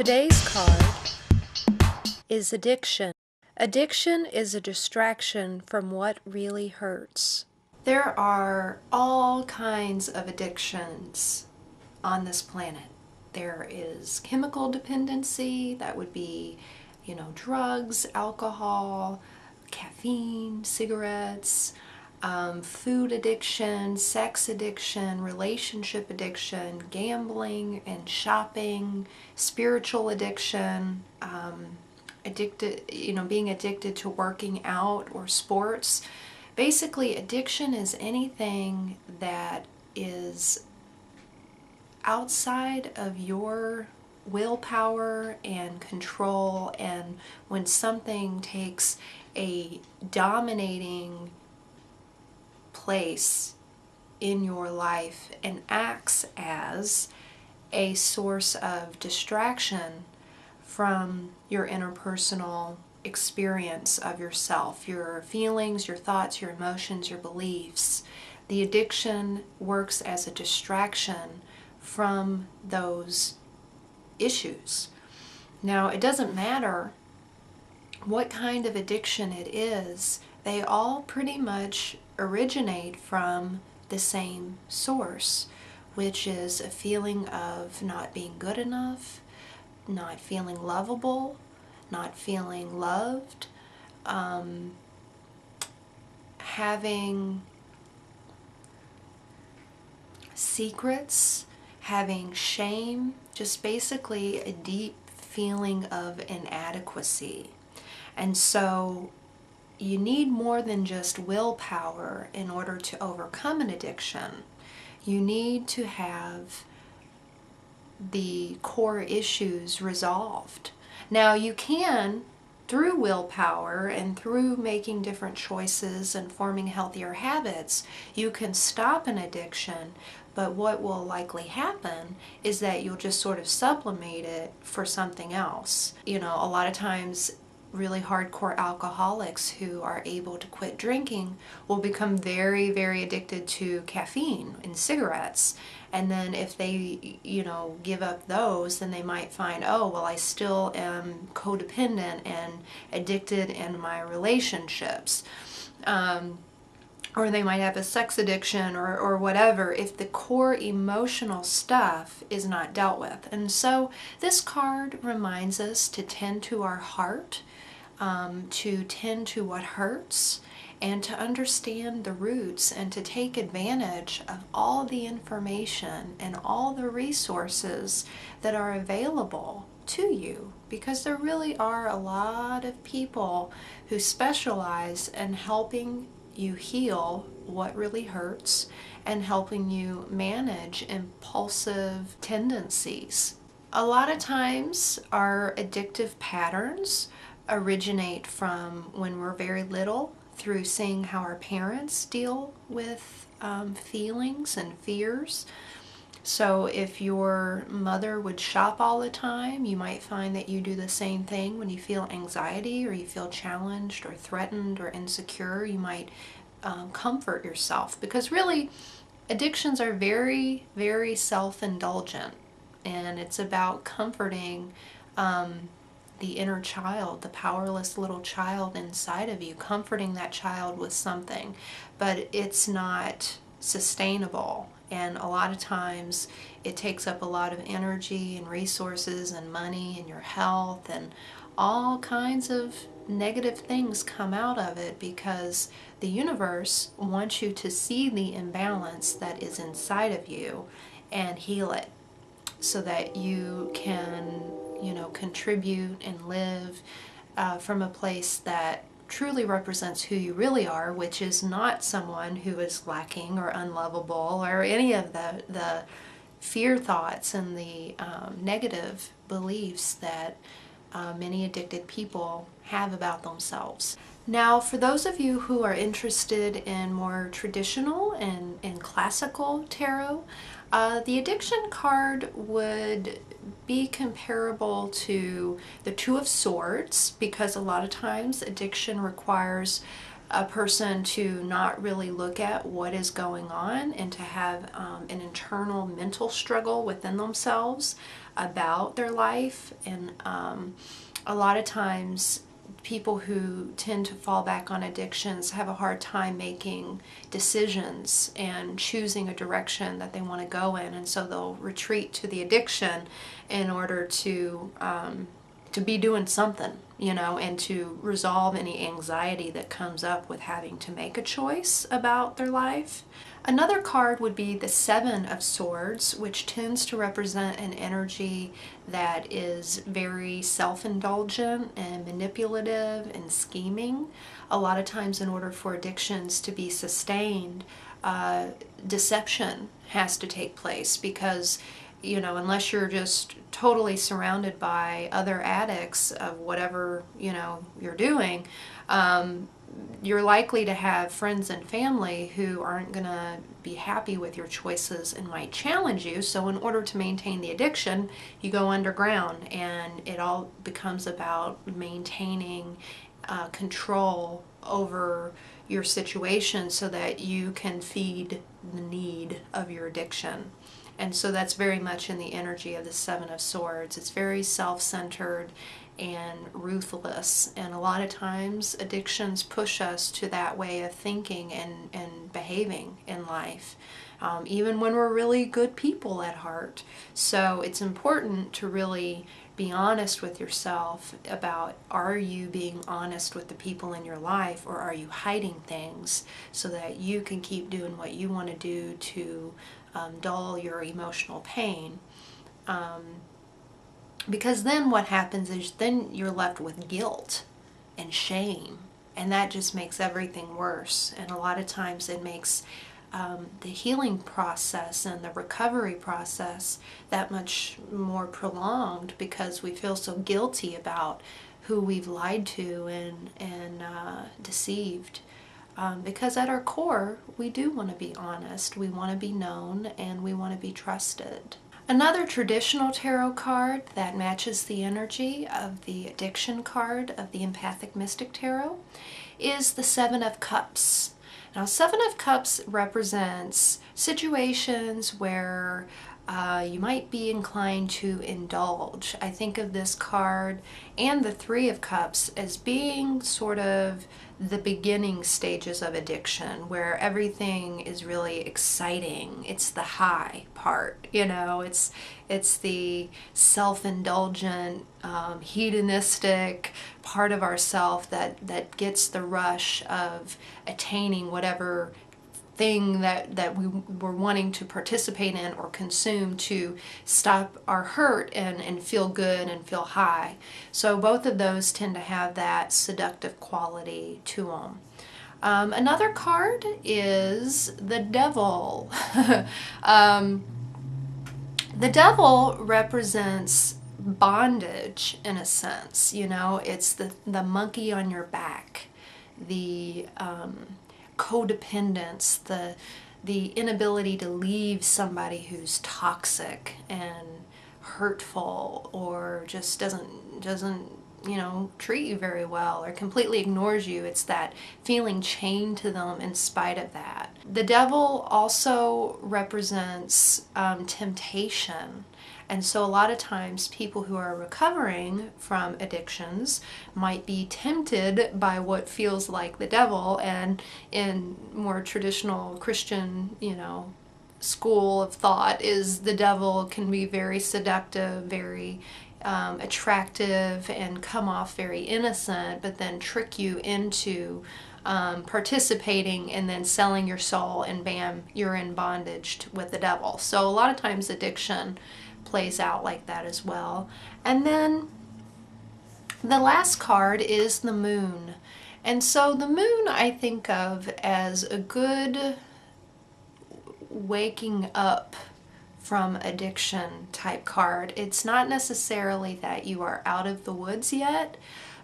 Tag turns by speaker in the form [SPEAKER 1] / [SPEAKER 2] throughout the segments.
[SPEAKER 1] Today's card is addiction. Addiction is a distraction from what really hurts. There are all kinds of addictions on this planet. There is chemical dependency, that would be, drugs, alcohol, caffeine, cigarettes, food addiction, sex addiction, relationship addiction, gambling and shopping, spiritual addiction, being addicted to working out or sports. Basically, addiction is anything that is outside of your willpower and control, and when something takes a dominating place in your life and acts as a source of distraction from your interpersonal experience of yourself, your feelings, your thoughts, your emotions, your beliefs. The addiction works as a distraction from those issues. Now, it doesn't matter what kind of addiction it is, they all pretty much originate from the same source, which is a feeling of not being good enough, not feeling lovable, not feeling loved, having secrets, having shame, just basically a deep feeling of inadequacy. And so you need more than just willpower in order to overcome an addiction. You need to have the core issues resolved. Now, you can, through willpower and through making different choices and forming healthier habits, you can stop an addiction, but what will likely happen is that you'll just sort of sublimate it for something else. A lot of times really hardcore alcoholics who are able to quit drinking will become very, very addicted to caffeine and cigarettes. And then if they, give up those, then they might find, oh, well, I still am codependent and addicted in my relationships. Or they might have a sex addiction or whatever, if the core emotional stuff is not dealt with. And so this card reminds us to tend to our heart, to tend to what hurts, and to understand the roots and to take advantage of all the information and all the resources that are available to you, because there really are a lot of people who specialize in helping you heal what really hurts and helping you manage impulsive tendencies. A lot of times our addictive patterns originate from when we're very little, through seeing how our parents deal with feelings and fears. So if your mother would shop all the time, you might find that you do the same thing when you feel anxiety or you feel challenged or threatened or insecure. You might comfort yourself, because really addictions are very, very self-indulgent, and it's about comforting the inner child, the powerless little child inside of you, comforting that child with something. But it's not sustainable, and a lot of times it takes up a lot of energy and resources and money and your health, and all kinds of negative things come out of it, because the universe wants you to see the imbalance that is inside of you and heal it, so that you can contribute and live from a place that truly represents who you really are, which is not someone who is lacking or unlovable or any of the fear thoughts and the negative beliefs that many addicted people have about themselves. Now, for those of you who are interested in more traditional and classical tarot, the addiction card would be comparable to the Two of Swords, because a lot of times addiction requires a person to not really look at what is going on and to have an internal mental struggle within themselves about their life. And a lot of times people who tend to fall back on addictions have a hard time making decisions and choosing a direction that they want to go in, and so they'll retreat to the addiction in order to be doing something, you know, and to resolve any anxiety that comes up with having to make a choice about their life. Another card would be the Seven of Swords, which tends to represent an energy that is very self-indulgent and manipulative and scheming. A lot of times in order for addictions to be sustained, deception has to take place because, you know, unless you're just totally surrounded by other addicts of whatever, you know, you're doing, you're likely to have friends and family who aren't going to be happy with your choices and might challenge you. So in order to maintain the addiction, you go underground, and it all becomes about maintaining control over your situation so that you can feed the need of your addiction. And so that's very much in the energy of the Seven of Swords. It's very self-centered and ruthless, and a lot of times addictions push us to that way of thinking and behaving in life, even when we're really good people at heart. So it's important to really be honest with yourself about, are you being honest with the people in your life, or are you hiding things so that you can keep doing what you want to do to dull your emotional pain? Because then what happens is then you're left with guilt and shame, and that just makes everything worse. And a lot of times it makes the healing process and the recovery process that much more prolonged, because we feel so guilty about who we've lied to and deceived. Because at our core, we do want to be honest, we want to be known, and we want to be trusted. Another traditional tarot card that matches the energy of the addiction card of the Empathic Mystic Tarot is the Seven of Cups. Now, Seven of Cups represents situations where you might be inclined to indulge. I think of this card and the Three of Cups as being sort of the beginning stages of addiction, where everything is really exciting. It's the high part, you know, it's the self-indulgent, hedonistic part of ourself that gets the rush of attaining whatever thing that we were wanting to participate in or consume to stop our hurt and feel good and feel high. So both of those tend to have that seductive quality to them. Another card is the Devil. The Devil represents bondage in a sense, you know, it's the monkey on your back, the codependence, the inability to leave somebody who's toxic and hurtful, or just doesn't you know, treat you very well, or completely ignores you. It's that feeling chained to them in spite of that. The Devil also represents temptation. And so a lot of times people who are recovering from addictions might be tempted by what feels like the devil, and in more traditional Christian, you know, school of thought is the devil can be very seductive, very attractive, and come off very innocent, but then trick you into participating and then selling your soul, and bam, you're in bondage with the devil. So a lot of times addiction plays out like that as well. And then the last card is the Moon. And so the Moon I think of as a good waking up from addiction type card. It's not necessarily that you are out of the woods yet,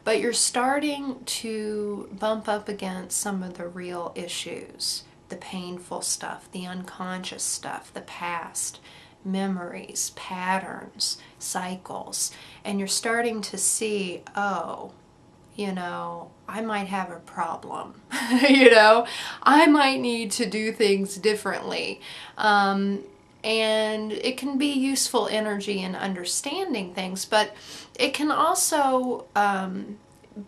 [SPEAKER 1] but you're starting to bump up against some of the real issues, the painful stuff, the unconscious stuff, the past, memories, patterns, cycles, and you're starting to see, oh, you know, I might have a problem. You know, I might need to do things differently. And it can be useful energy in understanding things, but it can also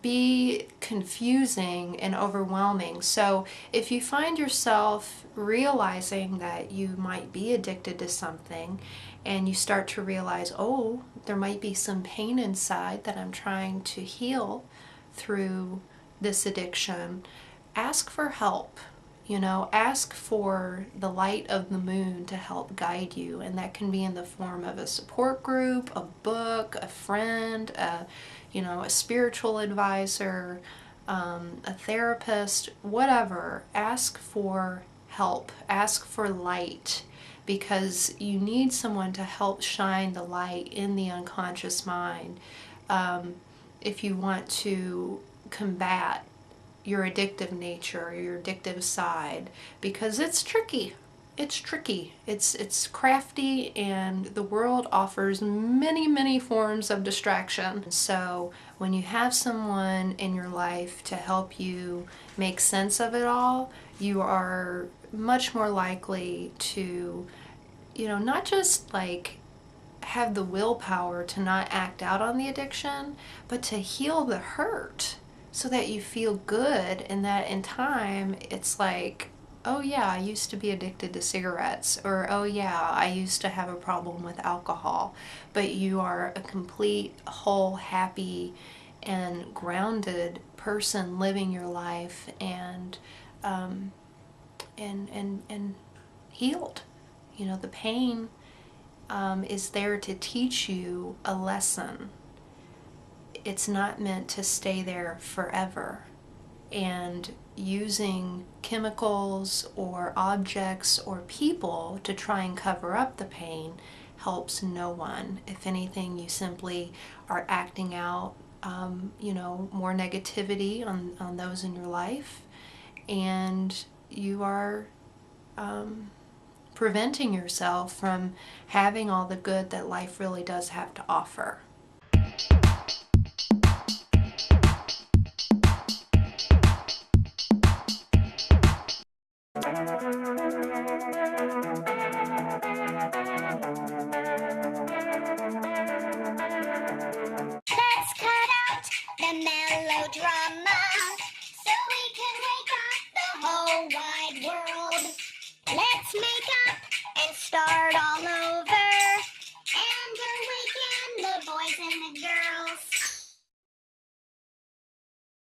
[SPEAKER 1] be confusing and overwhelming. So if you find yourself realizing that you might be addicted to something, and you start to realize, oh, there might be some pain inside that I'm trying to heal through this addiction, ask for help. You know, ask for the light of the moon to help guide you, and that can be in the form of a support group, a book, a friend, you know, a spiritual advisor, a therapist, whatever. Ask for help, ask for light, because you need someone to help shine the light in the unconscious mind if you want to combat your addictive nature, your addictive side, because it's tricky. It's tricky. It's crafty, and the world offers many, many forms of distraction. So when you have someone in your life to help you make sense of it all, you are much more likely to, you know, not just like have the willpower to not act out on the addiction, but to heal the hurt so that you feel good, and that in time it's like, oh yeah, I used to be addicted to cigarettes, or oh yeah, I used to have a problem with alcohol, but you are a complete, whole, happy, and grounded person living your life, and and healed. You know, the pain is there to teach you a lesson. It's not meant to stay there forever. And using chemicals or objects or people to try and cover up the pain helps no one. If anything, you simply are acting out, you know, more negativity on those in your life, and you are preventing yourself from having all the good that life really does have to offer.
[SPEAKER 2] Let's cut out the melodrama so we can wake up the whole wide world. Let's make up and start